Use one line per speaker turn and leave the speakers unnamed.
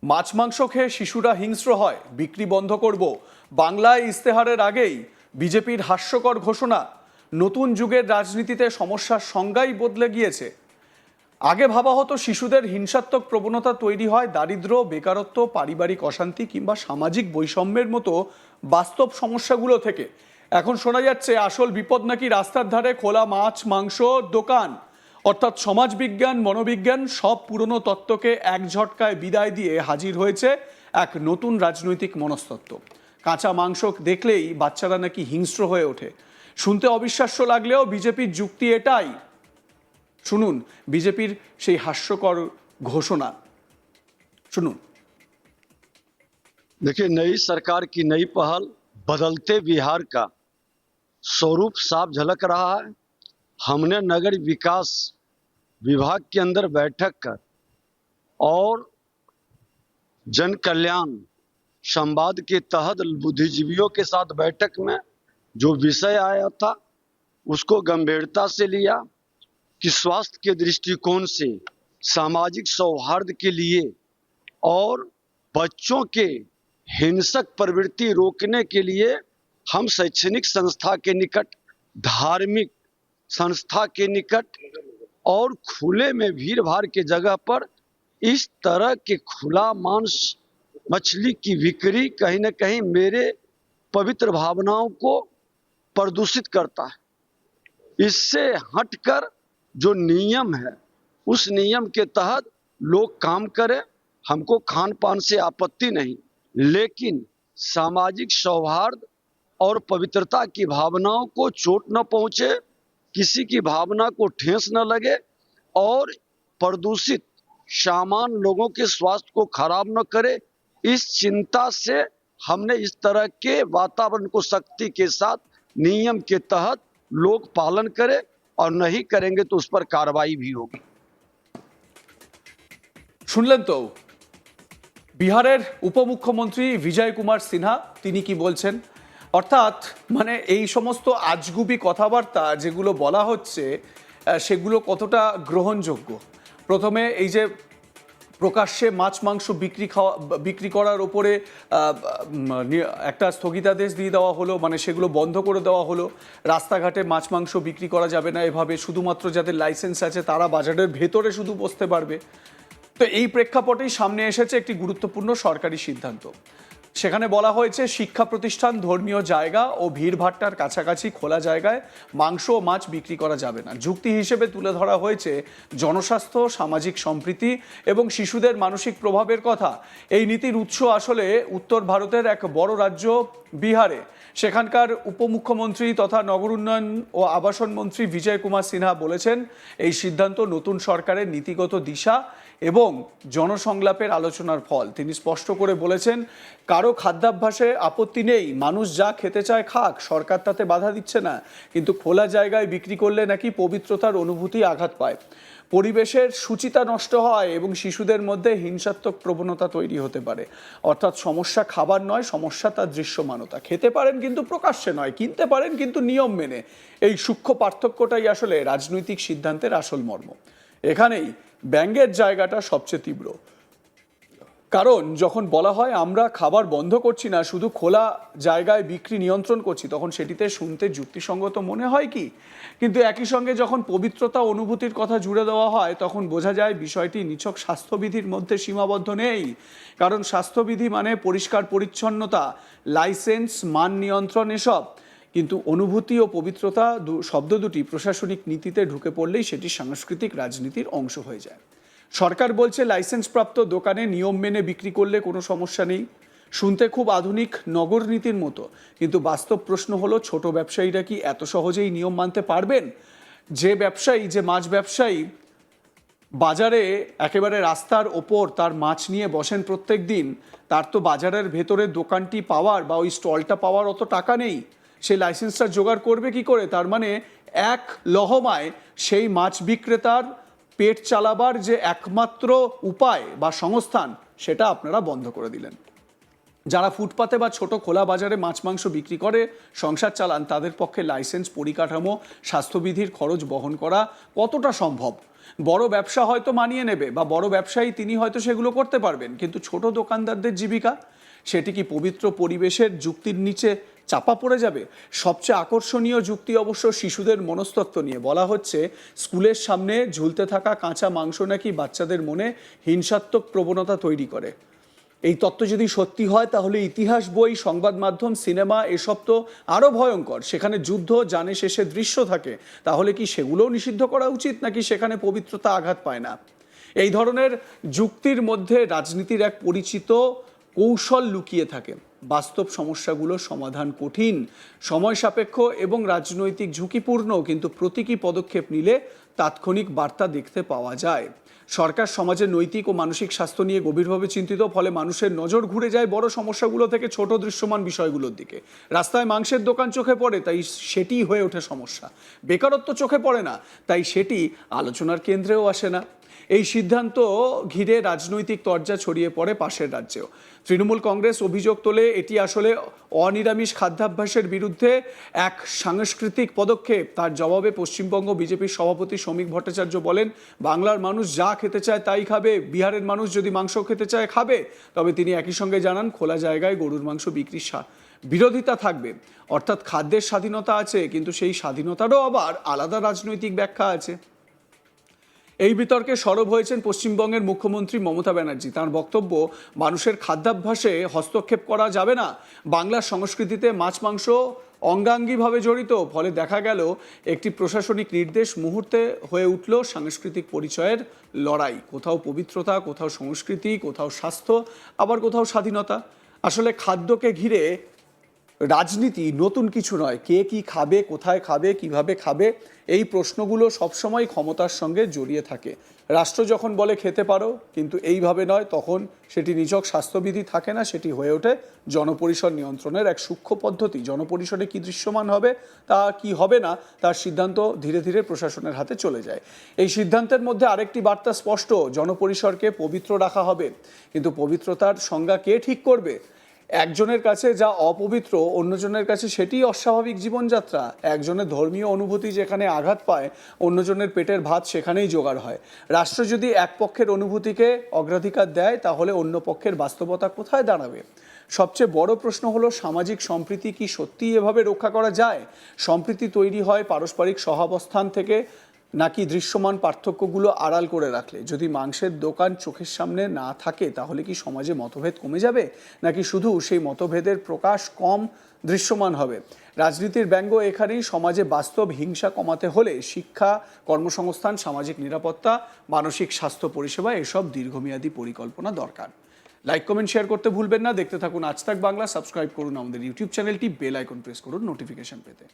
মাছ মাংস খেয়ে শিশুরা হিংস্র হয়, বিক্রি বন্ধ করব। বাংলায় ইস্তেহারের আগেই বিজেপির হাস্যকর ঘোষণা। নতুন যুগের রাজনীতিতে সমস্যার সংজ্ঞাই বদলে গিয়েছে। আগে ভাবা হতো শিশুদের হিংসাত্মক প্রবণতা তৈরি হয় দারিদ্র্য, বেকারত্ব, পারিবারিক অশান্তি কিংবা সামাজিক বৈষম্যের মতো বাস্তব সমস্যাগুলো থেকে। এখন শোনা যাচ্ছে আসল বিপদ নাকি রাস্তার ধারে খোলা মাছ মাংস দোকান। অর্থাৎ সমাজবিজ্ঞান, মনোবিজ্ঞান সব পুরনো তত্ত্বকে এক ঝটকায় বিদায় দিয়ে হাজির হয়েছে এক নতুন রাজনৈতিক মনস্তত্ত্ব। কাঁচা মাংস দেখলেই বাচ্চারা নাকি হিংস্র হয়ে ওঠে। শুনতে অবিশ্বাস্য লাগলেও বিজেপির যুক্তি এটাই। শুনুন বিজেপির সেই হাস্যকর ঘোষণা। শুনুন।
देखिए, नई सरकार की नई पहल बदलते बिहार का स्वरूप साफ झलक रहा है। हमने नगर विकास विभाग के अंदर बैठक कर और जन कल्याण संवाद के तहत बुद्धिजीवियों के साथ बैठक में जो विषय आया था उसको गंभीरता से लिया कि स्वास्थ्य के दृष्टिकोण से, सामाजिक सौहार्द के लिए और बच्चों के हिंसक प्रवृत्ति रोकने के लिए हम शैक्षणिक संस्था के निकट, धार्मिक संस्था के निकट और खुले में भीड़ भाड़ के जगह पर इस तरह के खुला मांस मछली की बिक्री कहीं न कहीं मेरे पवित्र भावनाओं को प्रदूषित करता है। इससे हटकर जो नियम है उस नियम के तहत लोग काम करें। हमको खान पान से आपत्ति नहीं, लेकिन सामाजिक सौहार्द और पवित्रता की भावनाओं को चोट न पहुंचे, किसी की भावना को ठेस न लगे और प्रदूषित सामान लोगों के स्वास्थ्य को खराब न करे। इस चिंता से हमने इस तरह के वातावरण को सख्ती के साथ नियम के तहत लोग पालन करें और नहीं करेंगे तो उस पर कार्रवाई भी होगी।
শুনলেন তো বিহারের উপমুখ্যমন্ত্রী বিজয় কুমার সিনহা, তিনি কি বলছেন। অর্থাৎ মানে এই সমস্ত আজগুবি কথাবার্তা যেগুলো বলা হচ্ছে সেগুলো কতটা গ্রহণযোগ্য। প্রথমে এই যে প্রকাশ্যে মাছ মাংস বিক্রি করার ওপরে একটা স্থগিতাদেশ দিয়ে দেওয়া হলো, মানে সেগুলো বন্ধ করে দেওয়া হলো। রাস্তাঘাটে মাছ মাংস বিক্রি করা যাবে না, এভাবে শুধুমাত্র যাদের লাইসেন্স আছে তারা বাজারের ভেতরে শুধু বসতে পারবে। তো এই প্রেক্ষাপটেই সামনে এসেছে একটি গুরুত্বপূর্ণ সরকারি সিদ্ধান্ত। সেখানে বলা হয়েছে শিক্ষা প্রতিষ্ঠান, ধর্মীয় জায়গা ও ভিড়ভাট্টার কাছাকাছি খোলা জায়গায় মাংস ও মাছ বিক্রি করা যাবে না। যুক্তি হিসেবে তুলে ধরা হয়েছে জনস্বাস্থ্য, সামাজিক সম্প্রীতি এবং শিশুদের মানসিক প্রভাবের কথা। এই নীতির উৎস আসলে উত্তর ভারতের এক বড় রাজ্য বিহারে। সেখানকার উপমুখ্যমন্ত্রী তথা নগর উন্নয়ন ও আবাসন মন্ত্রী বিজয় কুমার সিনহা বলেছেন এই সিদ্ধান্ত নতুন সরকারের নীতিগত দিশা এবং জনসংলাপের আলোচনার ফল। তিনি স্পষ্ট করে বলেছেন কারো খাদ্যাভ্যাসে আপত্তি নেই, মানুষ যা খেতে চায় খাক, সরকার তাতে বাধা দিচ্ছে না। কিন্তু খোলা জায়গায় বিক্রি করলে নাকি পবিত্রতার অনুভূতি আঘাত পায়, পরিবেশের শুচিতা নষ্ট হয় এবং শিশুদের মধ্যে হিংসাত্মক প্রবণতা তৈরি হতে পারে। অর্থাৎ সমস্যা খাবার নয়, সমস্যা তার দৃশ্যমানতা। খেতে পারেন কিন্তু প্রকাশ্যে নয়, কিনতে পারেন কিন্তু নিয়ম মেনে। এই সূক্ষ্ম পার্থক্যটাই আসলে রাজনৈতিক সিদ্ধান্তের আসল মর্ম। এখানেই ব্যঙ্গের জায়গাটা সবচেয়ে তীব্র। কারণ যখন বলা হয় আমরা খাবার বন্ধ করছি না, শুধু খোলা জায়গায় বিক্রি নিয়ন্ত্রণ করছি, তখন সেটিতে শুনতে যুক্তিসঙ্গত মনে হয় কি? কিন্তু একই সঙ্গে যখন পবিত্রতা অনুভূতির কথা জুড়ে দেওয়া হয় তখন বোঝা যায় বিষয়টি নিছক স্বাস্থ্যবিধির মধ্যে সীমাবদ্ধ নেই। কারণ স্বাস্থ্যবিধি মানে পরিষ্কার পরিচ্ছন্নতা, লাইসেন্স, মান নিয়ন্ত্রণ, এসব। কিন্তু অনুভূতি ও পবিত্রতা শব্দ দুটি প্রশাসনিক নীতিতে ঢুকে পড়লেই সেটি সাংস্কৃতিক রাজনীতির অংশ হয়ে যায়। সরকার বলছে লাইসেন্সপ্রাপ্ত দোকানে নিয়ম মেনে বিক্রি করলে কোনো সমস্যা নেই। শুনতে খুব আধুনিক নগর নীতির মতো, কিন্তু বাস্তব প্রশ্ন হলো ছোট ব্যবসায়ীরা কি এত সহজেই নিয়ম মানতে পারবেন? যে ব্যবসায়ী, যে মাছ ব্যবসায়ী বাজারে একেবারে রাস্তার ওপর তার মাছ নিয়ে বসেন প্রত্যেক দিন, তার তো বাজারের ভেতরে দোকানটি পাওয়ার বা ওই স্টলটা পাওয়ার অত টাকা নেই। সে লাইসেন্সটা জোগাড় করবে কি করে? তার মানে এক লহমায় সেই মাছ বিক্রেতার পেট চালাবার যে একমাত্র উপায় বা সংস্থান, সেটা আপনারা বন্ধ করে দিলেন। যারা ফুটপাতে বা ছোট খোলা বাজারে মাছ মাংস বিক্রি করে সংসার চালান, তাদের পক্ষে লাইসেন্স, পরিকাঠামো, স্বাস্থ্যবিধির খরচ বহন করা কতটা সম্ভব? বড় ব্যবসা হয়তো মানিয়ে নেবে, বা বড় ব্যবসায়ী তিনি হয়তো সেগুলো করতে পারবেন, কিন্তু ছোট দোকানদারদের জীবিকা, সেটি কি পবিত্র পরিবেশের যুক্তির নিচে চাপা পড়ে যাবে? সবচেয়ে আকর্ষণীয় যুক্তি অবশ্য শিশুদের মনস্তত্ত্ব নিয়ে বলা হচ্ছে। স্কুলের সামনে ঝুলতে থাকা কাঁচা মাংস নাকি বাচ্চাদের মনে হিংসাত্মক প্রবণতা তৈরি করে। এই তত্ত্ব যদি সত্যি হয়, তাহলে ইতিহাস বই, সংবাদ মাধ্যম, সিনেমা এসব তো আরও ভয়ঙ্কর। সেখানে যুদ্ধ, জানে শেষে দৃশ্য থাকে। তাহলে কি সেগুলোও নিষিদ্ধ করা উচিত, নাকি সেখানে পবিত্রতা আঘাত পায় না? এই ধরনের যুক্তির মধ্যে রাজনীতির এক পরিচিত কৌশল লুকিয়ে থাকে। বাস্তব সমস্যাগুলোর সমাধান কঠিন, সময় সাপেক্ষ এবং রাজনৈতিক ঝুঁকিপূর্ণ, কিন্তু প্রতীকী পদক্ষেপ নিলে তাৎক্ষণিক বার্তা দেখতে পাওয়া যায়। সরকার সমাজের নৈতিক ও মানসিক স্বাস্থ্য নিয়ে গভীরভাবে চিন্তিত, ফলে মানুষের নজর ঘুরে যায় বড় সমস্যাগুলো থেকে ছোট দৃশ্যমান বিষয়গুলোর দিকে। রাস্তায় মাংসের দোকান চোখে পড়ে, তাই সেটি হয়ে ওঠে সমস্যা। বেকারত্ব চোখে পড়ে না, তাই সেটি আলোচনার কেন্দ্রেও আসে না। এই সিদ্ধান্ত ঘিরে রাজনৈতিক তরজা ছড়িয়ে পড়ে পাশের রাজ্যেও। তৃণমূল কংগ্রেস অভিযোগ তোলে এটি আসলে অনিরামিষ খাদ্যাভ্যাসের বিরুদ্ধে এক সাংস্কৃতিক পদক্ষেপ। তার জবাবে পশ্চিমবঙ্গ বিজেপির সভাপতি শ্রমিক ভট্টাচার্য বলেন, বাংলার মানুষ যা খেতে চায় তাই খাবে, বিহারের মানুষ যদি মাংস খেতে চায় খাবে। তবে তিনি একই সঙ্গে জানান, খোলা জায়গায় গরুর মাংস বিক্রির বিরোধিতা থাকবে। অর্থাৎ খাদ্যের স্বাধীনতা আছে, কিন্তু সেই স্বাধীনতারও আবার আলাদা রাজনৈতিক ব্যাখ্যা আছে। এই বিতর্কে সরব হয়েছেন পশ্চিমবঙ্গের মুখ্যমন্ত্রী মমতা ব্যানার্জি। তাঁর বক্তব্য, মানুষের খাদ্যাভ্যাসে হস্তক্ষেপ করা যাবে না। বাংলার সংস্কৃতিতে মাছ মাংস অঙ্গাঙ্গিভাবে জড়িত। ফলে দেখা গেল একটি প্রশাসনিক নির্দেশ মুহূর্তে হয়ে উঠল সাংস্কৃতিক পরিচয়ের লড়াই। কোথাও পবিত্রতা, কোথাও সংস্কৃতি, কোথাও স্বাস্থ্য, আবার কোথাও স্বাধীনতা। আসলে খাদ্যকে ঘিরে রাজনীতি নতুন কিছু নয়। কে কি খাবে, কোথায় খাবে, কিভাবে খাবে, এই প্রশ্নগুলো সবসময় ক্ষমতার সঙ্গে জড়িয়ে থাকে। রাষ্ট্র যখন বলে খেতে পারো, কিন্তু এইভাবে নয়, তখন সেটি নিছক স্বাস্থ্যবিধি থাকে না, সেটি হয়ে ওঠে জনপরিসর নিয়ন্ত্রণের এক সূক্ষ্ম পদ্ধতি। জনপরিসরে কি দৃশ্যমান হবে, তা কি হবে না, তার সিদ্ধান্ত ধীরে ধীরে প্রশাসনের হাতে চলে যায়। এই সিদ্ধান্তের মধ্যে আরেকটি বার্তা স্পষ্ট, জনপরিসরকে পবিত্র রাখা হবে, কিন্তু পবিত্রতার সংজ্ঞা কে ঠিক করবে? একজনের কাছে যা অপবিত্র, অন্যজনের কাছে সেটি অস্বাভাবিক জীবনযাত্রা। একজনের ধর্মীয় অনুভূতি যেখানে আঘাত পায়, অন্যজনের পেটের ভাত সেখানেই জোগাড় হয়। রাষ্ট্র যদি এক পক্ষের অনুভূতিকে অগ্রাধিকার দেয়, তাহলে অন্য পক্ষের বাস্তবতা কোথায় দাঁড়াবে? সবচেয়ে বড় প্রশ্ন হলো, সামাজিক সম্প্রীতি কি সত্যিই এভাবে রক্ষা করা যায়? সম্প্রীতি তৈরি হয় পারস্পরিক সহাবস্থান থেকে, নাকি দৃশ্যমান পার্থক্যগুলো আড়াল করে রাখলে? যদি মাংসের দোকান চোখের সামনে না থাকে, তাহলে কি সমাজে মতভেদ কমে যাবে, নাকি শুধু সেই মতভেদের প্রকাশ কম দৃশ্যমান হবে? রাজনীতির ব্যঙ্গ এখানেই। সমাজে বাস্তব হিংসা কমাতে হলে শিক্ষা, কর্মসংস্থান, সামাজিক নিরাপত্তা, মানসিক স্বাস্থ্য পরিষেবা, এসব দীর্ঘমেয়াদী পরিকল্পনা দরকার। লাইক, কমেন্ট, শেয়ার করতে ভুলবেন না। দেখতে থাকুন আজ তাক বাংলা। সাবস্ক্রাইব করুন আমাদের ইউটিউব চ্যানেলটি, বেল আইকন প্রেস করুন নোটিফিকেশন পেতে।